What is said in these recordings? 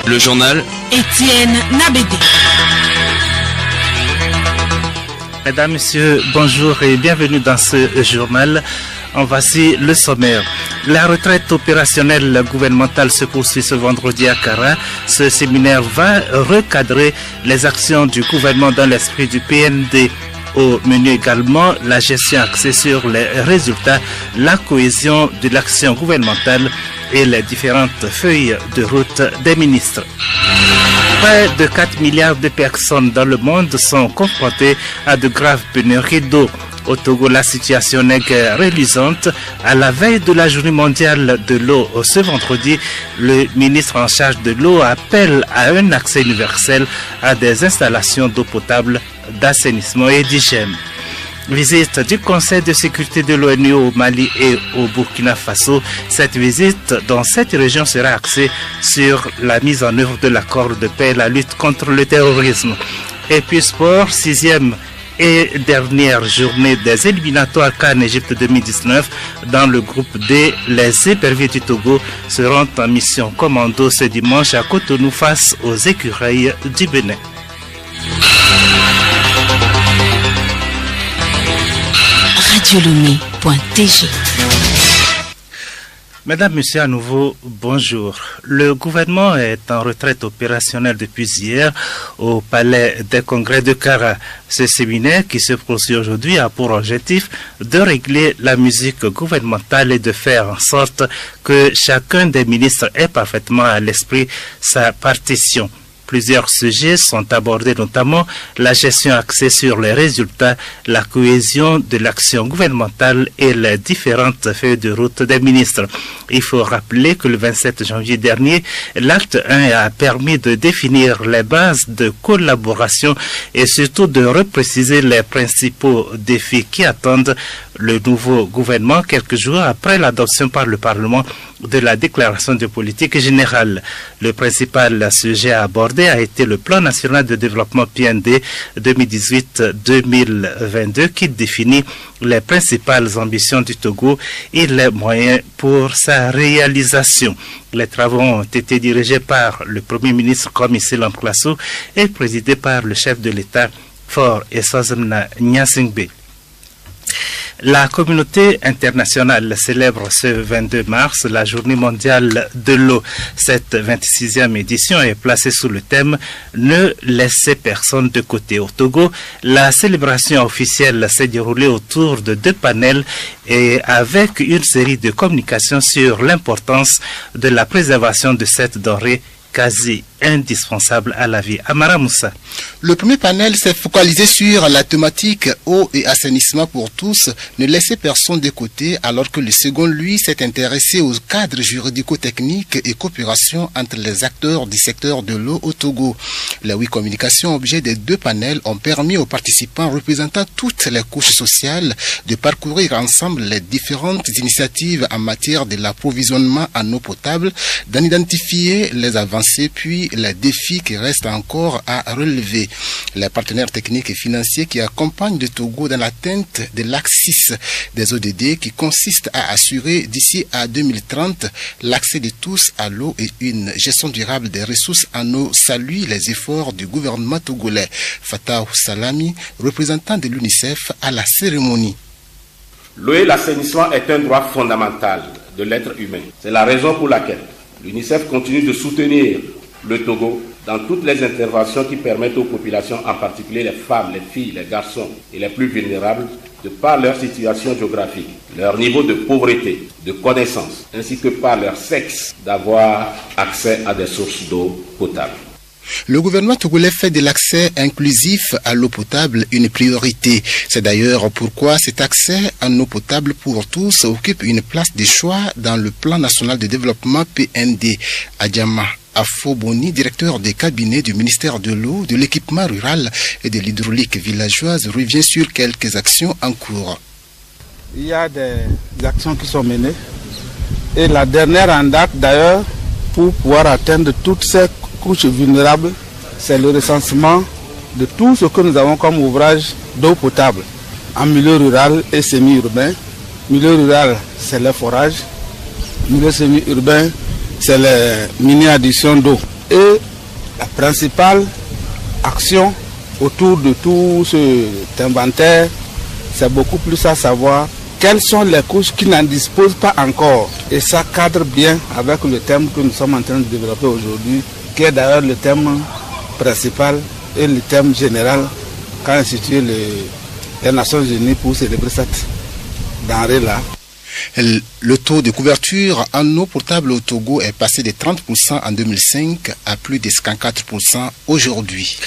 Le journal Étienne Nabédé. Mesdames, Messieurs, bonjour et bienvenue dans ce journal. Voici le sommaire. La retraite opérationnelle gouvernementale se poursuit ce vendredi à Kara. Ce séminaire va recadrer les actions du gouvernement dans l'esprit du PND. Au menu également, la gestion axée sur les résultats, la cohésion de l'action gouvernementale et les différentes feuilles de route des ministres. Près de 4 milliards de personnes dans le monde sont confrontées à de graves pénuries d'eau. Au Togo, la situation n'est guère reluisante. À la veille de la journée mondiale de l'eau ce vendredi, le ministre en charge de l'eau appelle à un accès universel à des installations d'eau potable, d'assainissement et d'hygiène. Visite du Conseil de sécurité de l'ONU au Mali et au Burkina Faso. Cette visite dans cette région sera axée sur la mise en œuvre de l'accord de paix et la lutte contre le terrorisme. Et puis sport, 6e et dernière journée des éliminatoires CAN Égypte 2019 dans le groupe D. Les éperviers du Togo seront en mission commando ce dimanche à Cotonou face aux écureuils du Bénin. Radiolomé.tg. Mesdames, Messieurs, à nouveau, bonjour. Le gouvernement est en retraite opérationnelle depuis hier au Palais des Congrès de Kara. Ce séminaire qui se poursuit aujourd'hui a pour objectif de régler la musique gouvernementale et de faire en sorte que chacun des ministres ait parfaitement à l'esprit sa partition. Plusieurs sujets sont abordés, notamment la gestion axée sur les résultats, la cohésion de l'action gouvernementale et les différentes feuilles de route des ministres. Il faut rappeler que le 27 janvier dernier, l'acte 1 a permis de définir les bases de collaboration et surtout de repréciser les principaux défis qui attendent le nouveau gouvernement quelques jours après l'adoption par le Parlement de la déclaration de politique générale. Le principal sujet abordé a été le plan national de développement PND 2018-2022 qui définit les principales ambitions du Togo et les moyens pour sa réalisation. Les travaux ont été dirigés par le Premier ministre Komissi Lamplaso et présidés par le chef de l'État Faure Eswazimna Nyasingbe. La communauté internationale célèbre ce 22 mars la journée mondiale de l'eau. Cette 26e édition est placée sous le thème « Ne laissez personne de côté ». Au Togo, la célébration officielle s'est déroulée autour de 2 panels et avec une série de communications sur l'importance de la préservation de cette denrée quasi indispensable à la vie. Amara Moussa. Le premier panel s'est focalisé sur la thématique eau et assainissement pour tous, ne laisser personne de côté, alors que le second, lui, s'est intéressé aux cadres juridico-techniques et coopération entre les acteurs du secteur de l'eau au Togo. Les 8 communications objets des 2 panels ont permis aux participants représentant toutes les couches sociales de parcourir ensemble les différentes initiatives en matière de l'approvisionnement en eau potable, d'en identifier les avancées puis les défis qui restent encore à relever. Les partenaires techniques et financiers qui accompagnent le Togo dans l'atteinte de l'axe 6 des ODD qui consiste à assurer d'ici à 2030 l'accès de tous à l'eau et une gestion durable des ressources en eau saluent les efforts du gouvernement togolais. Fatah Salami, représentant de l'UNICEF à la cérémonie. L'eau et l'assainissement est un droit fondamental de l'être humain. C'est la raison pour laquelle l'UNICEF continue de soutenir le Togo dans toutes les interventions qui permettent aux populations, en particulier les femmes, les filles, les garçons et les plus vulnérables, de par leur situation géographique, leur niveau de pauvreté, de connaissance, ainsi que par leur sexe, d'avoir accès à des sources d'eau potable. Le gouvernement togolais fait de l'accès inclusif à l'eau potable une priorité. C'est d'ailleurs pourquoi cet accès en eau potable pour tous occupe une place de choix dans le plan national de développement PND. Adjama Afoboni, directeur des cabinets du ministère de l'eau, de l'équipement rural et de l'hydraulique villageoise, revient sur quelques actions en cours. Il y a des actions qui sont menées et la dernière en date d'ailleurs pour pouvoir atteindre toutes ces couches vulnérables, c'est le recensement de tout ce que nous avons comme ouvrage d'eau potable en milieu rural et semi-urbain. Milieu rural, c'est le forage. Milieu semi-urbain, c'est les mini-additions d'eau. Et la principale action autour de tout cet inventaire, c'est beaucoup plus à savoir quelles sont les couches qui n'en disposent pas encore. Et ça cadre bien avec le thème que nous sommes en train de développer aujourd'hui, qui est d'ailleurs le thème principal et le thème général qu'a institué les Nations Unies pour célébrer cette denrée-là. Le taux de couverture en eau potable au Togo est passé de 30% en 2005 à plus de 54% aujourd'hui.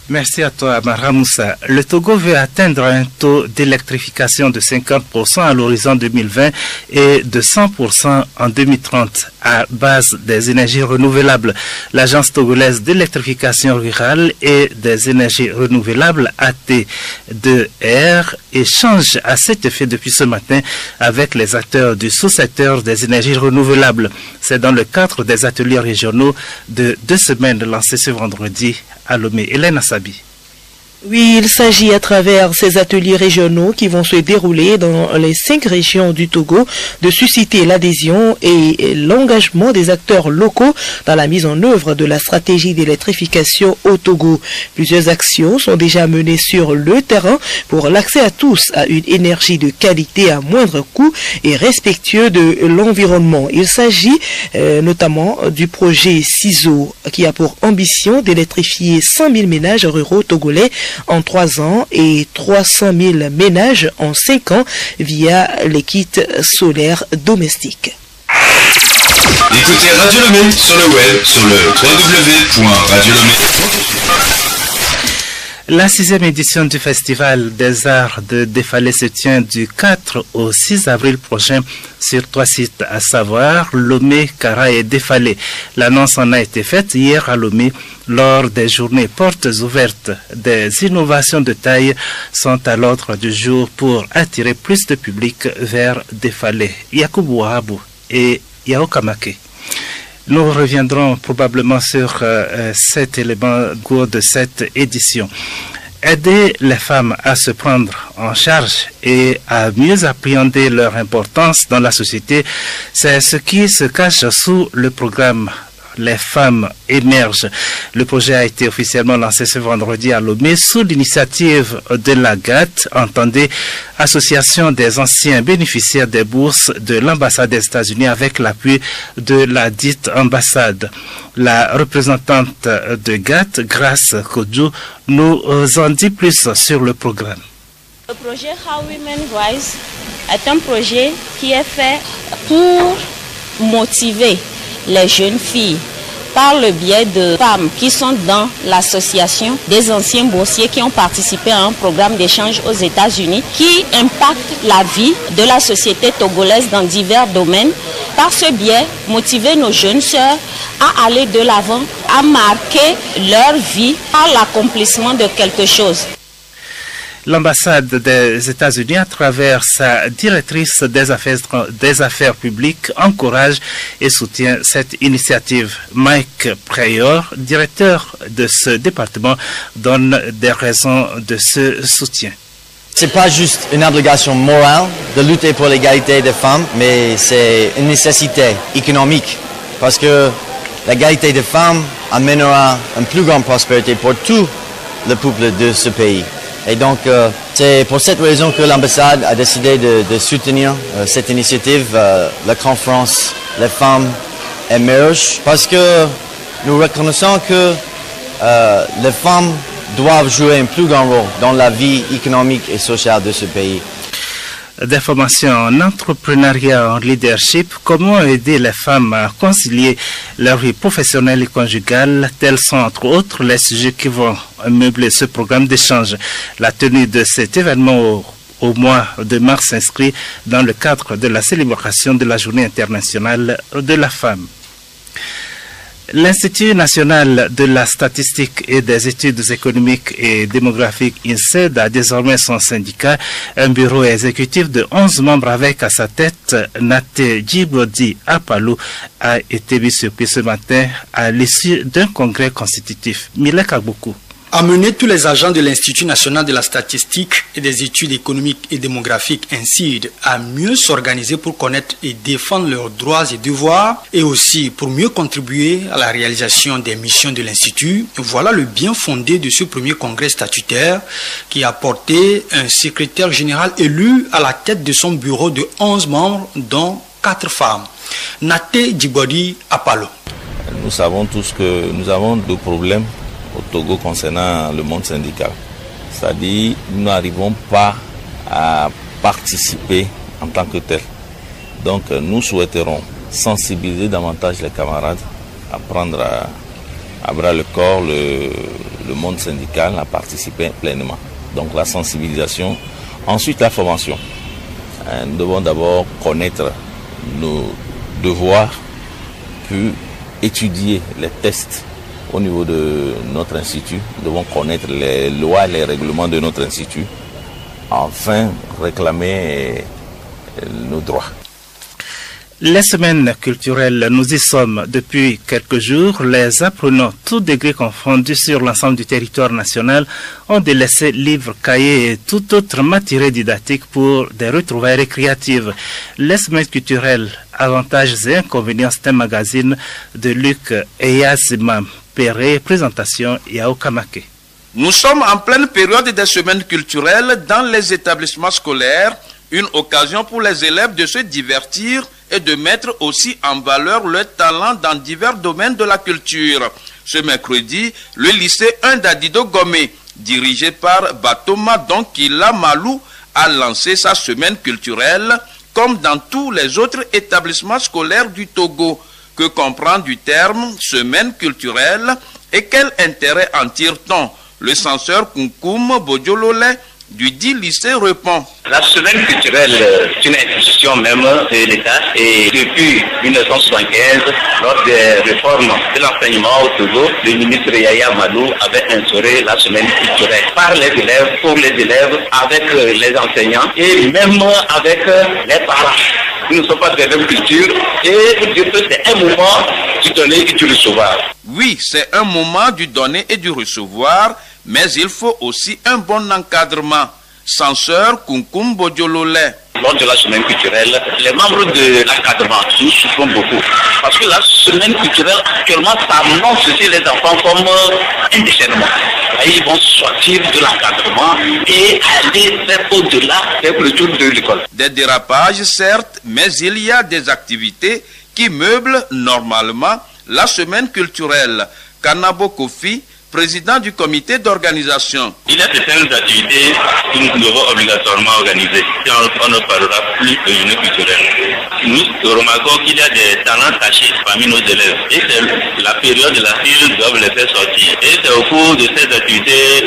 Merci à toi, Amara Moussa. Le Togo veut atteindre un taux d'électrification de 50% à l'horizon 2020 et de 100% en 2030 à base des énergies renouvelables. L'Agence togolaise d'électrification rurale et des énergies renouvelables, AT2R, échange à cet effet depuis ce matin avec les acteurs du sous-secteur des énergies renouvelables. C'est dans le cadre des ateliers régionaux de 2 semaines lancés ce vendredi à Lomé. Hélène Assabi. Oui, il s'agit à travers ces ateliers régionaux qui vont se dérouler dans les 5 régions du Togo de susciter l'adhésion et l'engagement des acteurs locaux dans la mise en œuvre de la stratégie d'électrification au Togo. Plusieurs actions sont déjà menées sur le terrain pour l'accès à tous à une énergie de qualité à moindre coût et respectueux de l'environnement. Il s'agit notamment du projet CISO qui a pour ambition d'électrifier 100 000 ménages ruraux togolais en 3 ans et 300 000 ménages en 5 ans via les kits solaires domestiques. Écoutez Radio Lomé sur le web, sur le www.radiolomé. La 6e édition du Festival des Arts de Défalé se tient du 4 au 6 avril prochain sur 3 sites, à savoir Lomé, Kara et Défalé. L'annonce en a été faite hier à Lomé lors des journées portes ouvertes. Des innovations de taille sont à l'ordre du jour pour attirer plus de public vers Défalé. Yakubu Wahabou et Yao Kamake. Nous reviendrons probablement sur cet élément au cours de cette édition. Aider les femmes à se prendre en charge et à mieux appréhender leur importance dans la société, c'est ce qui se cache sous le programme Les femmes émergent. Le projet a été officiellement lancé ce vendredi à Lomé sous l'initiative de la GATT, entendez Association des anciens bénéficiaires des bourses de l'ambassade des États-Unis avec l'appui de la dite ambassade. La représentante de GATT, Grace Kodjou, nous en dit plus sur le programme. Le projet How Women Rise est un projet qui est fait pour motiver les jeunes filles par le biais de femmes qui sont dans l'association des anciens boursiers qui ont participé à un programme d'échange aux États-Unis qui impacte la vie de la société togolaise dans divers domaines. Par ce biais, motiver nos jeunes sœurs à aller de l'avant, à marquer leur vie par l'accomplissement de quelque chose. L'ambassade des États-Unis, à travers sa directrice des affaires publiques, encourage et soutient cette initiative. Mike Pryor, directeur de ce département, donne des raisons de ce soutien. C'est pas juste une obligation morale de lutter pour l'égalité des femmes, mais c'est une nécessité économique parce que l'égalité des femmes amènera une plus grande prospérité pour tout le peuple de ce pays. Et donc, c'est pour cette raison que l'ambassade a décidé de soutenir cette initiative, la conférence Les femmes émergent, parce que nous reconnaissons que les femmes doivent jouer un plus grand rôle dans la vie économique et sociale de ce pays. Des formations en entrepreneuriat, en leadership, comment aider les femmes à concilier leur vie professionnelle et conjugale, tels sont entre autres les sujets qui vont meubler ce programme d'échange. La tenue de cet événement au mois de mars s'inscrit dans le cadre de la célébration de la Journée internationale de la femme. L'Institut national de la statistique et des études économiques et démographiques INSED a désormais son syndicat, un bureau exécutif de 11 membres avec à sa tête Naté Djibodi Apalou a été mis sur pied ce matin à l'issue d'un congrès constitutif. Milek Agboku. Amener tous les agents de l'Institut national de la statistique et des études économiques et démographiques (INSEAD) à mieux s'organiser pour connaître et défendre leurs droits et devoirs et aussi pour mieux contribuer à la réalisation des missions de l'Institut. Voilà le bien fondé de ce premier congrès statutaire qui a porté un secrétaire général élu à la tête de son bureau de 11 membres, dont 4 femmes. Naté Djibodi Apalo. Nous savons tous que nous avons 2 problèmes au Togo concernant le monde syndical. C'est-à-dire, nous n'arrivons pas à participer en tant que tel. Donc, nous souhaiterons sensibiliser davantage les camarades à prendre à bras le corps le monde syndical, à participer pleinement. Donc, la sensibilisation. Ensuite, la formation. Nous devons d'abord connaître nos devoirs, puis étudier les tests au niveau de notre institut. Nous devons connaître les lois et les règlements de notre institut. Enfin, réclamer nos droits. Les semaines culturelles, nous y sommes depuis quelques jours. Les apprenants, tous degrés confondus sur l'ensemble du territoire national, ont délaissé livres, cahiers et toute autre matière didactique pour des retrouvailles récréatives. Les semaines culturelles, avantages et inconvénients, c'est un magazine de Luc Eyazima Perret, présentation Yao Kamake. Nous sommes en pleine période des semaines culturelles dans les établissements scolaires, une occasion pour les élèves de se divertir et de mettre aussi en valeur leur talent dans divers domaines de la culture. Ce mercredi, le lycée 1 d'Adido Gomé, dirigé par Batoma Donkila Malou, a lancé sa semaine culturelle, comme dans tous les autres établissements scolaires du Togo. Que comprend du terme semaine culturelle et quel intérêt en tire-t-on? Le censeur Kunkum Bodjolole du dit lycée répond. La semaine culturelle est une institution même de l'État et depuis 1975, lors des réformes de l'enseignement au Togo, le ministre Yaya Malou avait instauré la semaine culturelle par les élèves, pour les élèves, avec les enseignants et même avec les parents. Nous ne sommes pas de la même culture et vous dire que c'est un moment du donner et du recevoir. Oui, c'est un moment du donner et du recevoir, mais il faut aussi un bon encadrement. Censeur Kunkum Bodjolole. Lors de la semaine culturelle, les membres de l'encadrement, nous souffrons beaucoup. Parce que la semaine culturelle, actuellement, ça annonce aussi les enfants comme un déchaînement. Ils vont sortir de l'encadrement et aller faire au-delà le tour de l'école. Des dérapages, certes, mais il y a des activités qui meublent normalement la semaine culturelle. Kanabo Kofi, président du comité d'organisation. Il y a certaines activités que nous devons obligatoirement organiser. On ne parlera plus de journée culturelle. Nous remarquons qu'il y a des talents cachés parmi nos élèves. Et c'est la période de laquelle ils doivent les faire sortir. Et c'est au cours de ces activités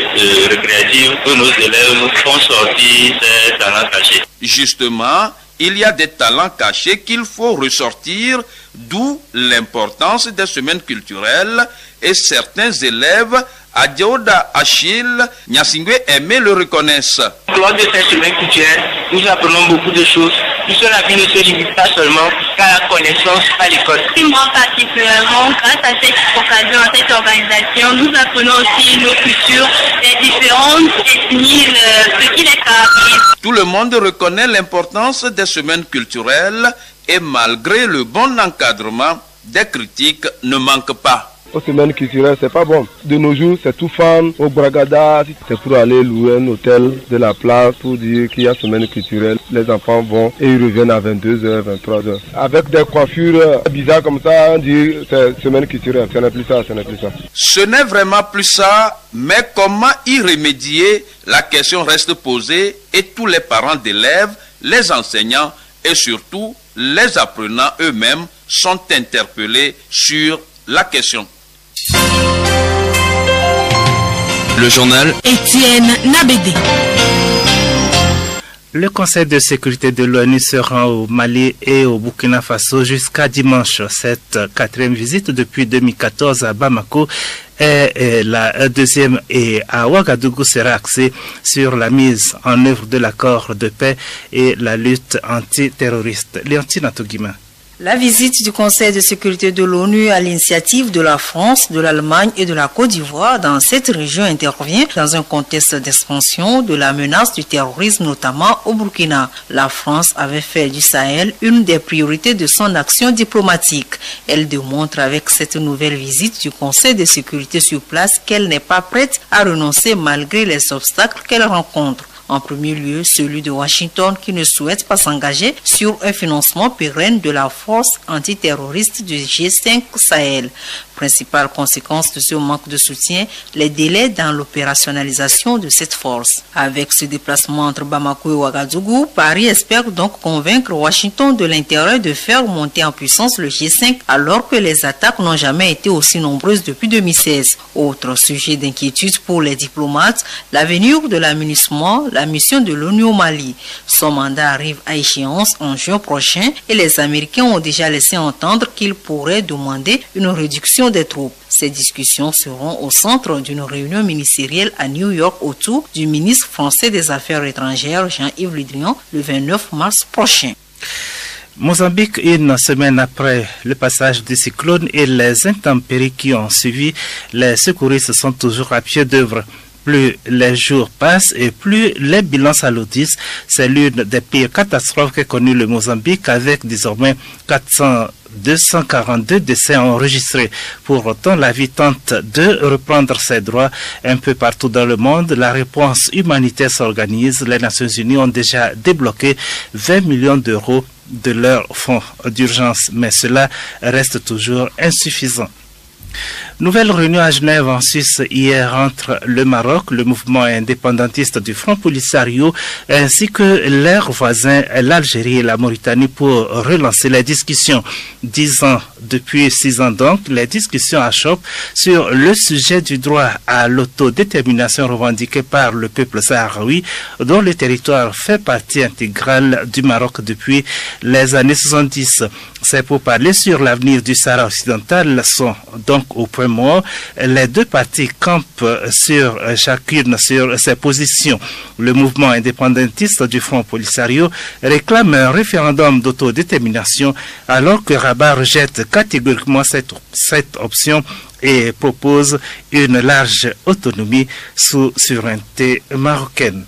récréatives que nos élèves font sortir ces talents cachés. Justement, il y a des talents cachés qu'il faut ressortir, d'où l'importance des semaines culturelles et certains élèves, Adioda Achille, Nyasingwe Aimé le reconnaissent. Lors de cette semaine culturelle, nous apprenons beaucoup de choses. Puisque la vie ne se limite pas seulement qu'à la connaissance à l'école. Moi particulièrement, grâce à cette occasion, à cette organisation, nous apprenons aussi nos cultures, les différentes ethnies, ce qui les caractérise. Tout le monde reconnaît l'importance des semaines culturelles et malgré le bon encadrement, des critiques ne manquent pas. Aux semaines culturelles, c'est pas bon. De nos jours, c'est tout fan. Au Bragada, c'est pour aller louer un hôtel de la place pour dire qu'il y a semaine culturelle. Les enfants vont et ils reviennent à 22h, 23h. Avec des coiffures bizarres comme ça, on dit c'est semaine culturelle. Ce n'est plus ça, ce n'est plus ça. Ce n'est vraiment plus ça, mais comment y remédier? La question reste posée et tous les parents d'élèves, les enseignants et surtout les apprenants eux-mêmes sont interpellés sur la question. Le journal Étienne Nabédé. Le Conseil de sécurité de l'ONU se rend au Mali et au Burkina Faso jusqu'à dimanche. Cette 4e visite depuis 2014 à Bamako et la deuxième et à Ouagadougou sera axée sur la mise en œuvre de l'accord de paix et la lutte antiterroriste. Léontine Atogima. La visite du Conseil de sécurité de l'ONU à l'initiative de la France, de l'Allemagne et de la Côte d'Ivoire dans cette région intervient dans un contexte d'expansion de la menace du terrorisme, notamment au Burkina. La France avait fait du Sahel une des priorités de son action diplomatique. Elle démontre avec cette nouvelle visite du Conseil de sécurité sur place qu'elle n'est pas prête à renoncer malgré les obstacles qu'elle rencontre. En premier lieu, celui de Washington qui ne souhaite pas s'engager sur un financement pérenne de la force antiterroriste du G5 Sahel. Principale conséquence de ce manque de soutien, les délais dans l'opérationnalisation de cette force. Avec ce déplacement entre Bamako et Ouagadougou, Paris espère donc convaincre Washington de l'intérêt de faire monter en puissance le G5 alors que les attaques n'ont jamais été aussi nombreuses depuis 2016. Autre sujet d'inquiétude pour les diplomates, l'avenir de l'amunissement, la mission de l'ONU au Mali. Son mandat arrive à échéance en juin prochain et les Américains ont déjà laissé entendre qu'ils pourraient demander une réduction des troupes. Ces discussions seront au centre d'une réunion ministérielle à New York autour du ministre français des Affaires étrangères Jean-Yves Le Drian le 29 mars prochain. Mozambique, une semaine après le passage du cyclone et les intempéries qui ont suivi, les secouristes sont toujours à pied d'œuvre. Plus les jours passent et plus les bilans s'alourdissent. C'est l'une des pires catastrophes qu'a connue le Mozambique avec désormais 242 décès enregistrés. Pour autant, la vie tente de reprendre ses droits un peu partout dans le monde. La réponse humanitaire s'organise. Les Nations Unies ont déjà débloqué 20 millions d'euros de leur fonds d'urgence, mais cela reste toujours insuffisant. Nouvelle réunion à Genève en Suisse hier entre le Maroc, le mouvement indépendantiste du Front Polisario, ainsi que leurs voisins, l'Algérie et la Mauritanie, pour relancer les discussions. 6 ans donc, les discussions achoppent sur le sujet du droit à l'autodétermination revendiqué par le peuple sahraoui, dont le territoire fait partie intégrale du Maroc depuis les années 70. C'est pour parler sur l'avenir du Sahara occidental sont donc au point mort. Les deux parties campent chacune sur ses positions. Le mouvement indépendantiste du Front Polisario réclame un référendum d'autodétermination alors que Rabat rejette catégoriquement cette option et propose une large autonomie sous souveraineté marocaine.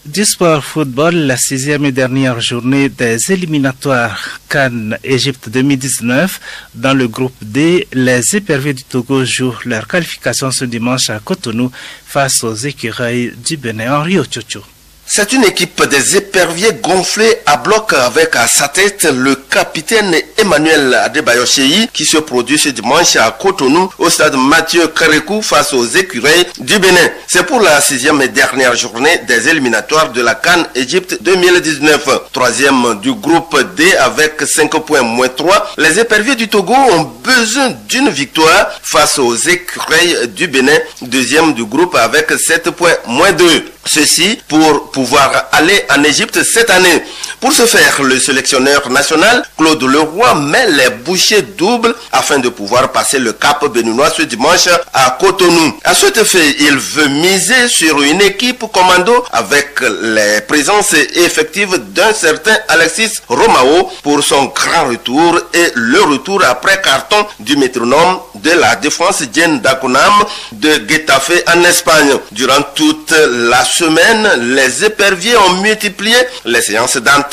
Du sport football, la 6e et dernière journée des éliminatoires CAN Égypte 2019. Dans le groupe D, les éperviers du Togo jouent leur qualification ce dimanche à Cotonou face aux écureuils du Bénin. Henri Otiocho. C'est une équipe des éperviers gonflés à bloc avec à sa tête le capitaine Emmanuel Adebayo-Cheyi qui se produit ce dimanche à Cotonou au stade Mathieu Kérékou face aux écureuils du Bénin. C'est pour la 6e et dernière journée des éliminatoires de la CAN Égypte 2019. 3e du groupe D avec 5 points moins 3. Les éperviers du Togo ont besoin d'une victoire face aux écureuils du Bénin. 2e du groupe avec 7 points moins 2. Ceci pour pouvoir aller en Égypte cette année. Pour ce faire, le sélectionneur national, Claude Leroy, met les bouchées doubles afin de pouvoir passer le cap béninois ce dimanche à Cotonou. À cet effet, il veut miser sur une équipe commando avec les présences effectives d'un certain Alexis Romao pour son grand retour et le retour après carton du métronome de la défense Diène Dakonam de Getafe en Espagne. Durant toute la semaine, les éperviers ont multiplié les séances d'entraînement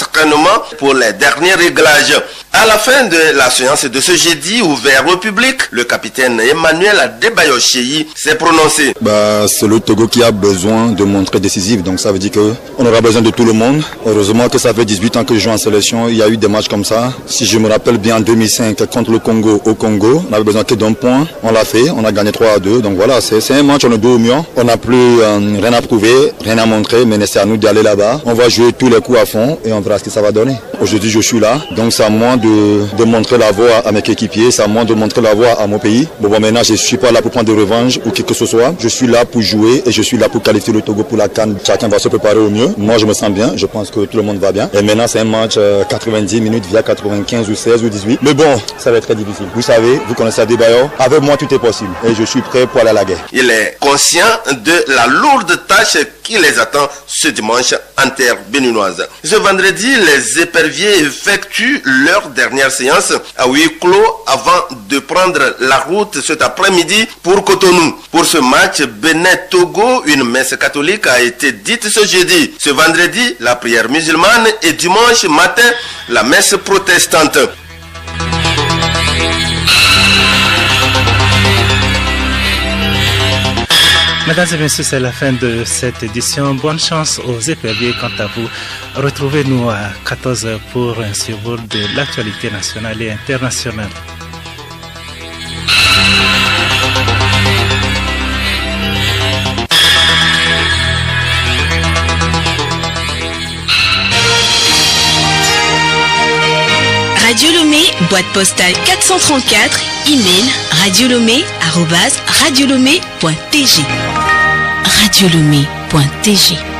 pour les derniers réglages. À la fin de la séance de ce jeudi ouvert au public, le capitaine Emmanuel Adebayo-Cheyi s'est prononcé. C'est le Togo qui a besoin de montrer décisif, donc ça veut dire qu'on aura besoin de tout le monde. Heureusement que ça fait 18 ans que je joue en sélection, il y a eu des matchs comme ça. Si je me rappelle bien, en 2005 contre le Congo au Congo, on avait besoin que d'un point, on l'a fait, on a gagné 3-2, donc voilà, c'est un match, on est deux au mieux, on n'a plus rien à prouver, rien à montrer, mais c'est à nous d'aller là-bas. On va jouer tous les coups à fond et on verra ce que ça va donner. Aujourd'hui je suis là, donc c'est à moi de montrer la voie à mes équipiers, c'est à moi de montrer la voie à mon pays. Bon, maintenant, je ne suis pas là pour prendre des revanches ou quelque que ce soit. Je suis là pour jouer et je suis là pour qualifier le Togo pour la CAN. Chacun va se préparer au mieux. Moi, je me sens bien. Je pense que tout le monde va bien. Et maintenant, c'est un match 90 minutes via 95 ou 16 ou 18. Mais bon, ça va être très difficile. Vous savez, vous connaissez Adebayor. Avec moi, tout est possible. Et je suis prêt pour aller à la guerre. Il est conscient de la lourde tâche qui les attend ce dimanche en terre béninoise. Ce vendredi, les éperviers effectuent leur dernière séance à huis clos avant de prendre la route cet après-midi pour Cotonou. Pour ce match Bénin-Togo, une messe catholique a été dite ce jeudi. Ce vendredi, la prière musulmane et dimanche matin, la messe protestante. Mesdames et messieurs, c'est la fin de cette édition. Bonne chance aux éperviers. Quant à vous, retrouvez-nous à 14h pour un survol de l'actualité nationale et internationale. Radio Lomé, boîte postale 434, email radiolomé@radiolomé.tg. Radiolomé.tg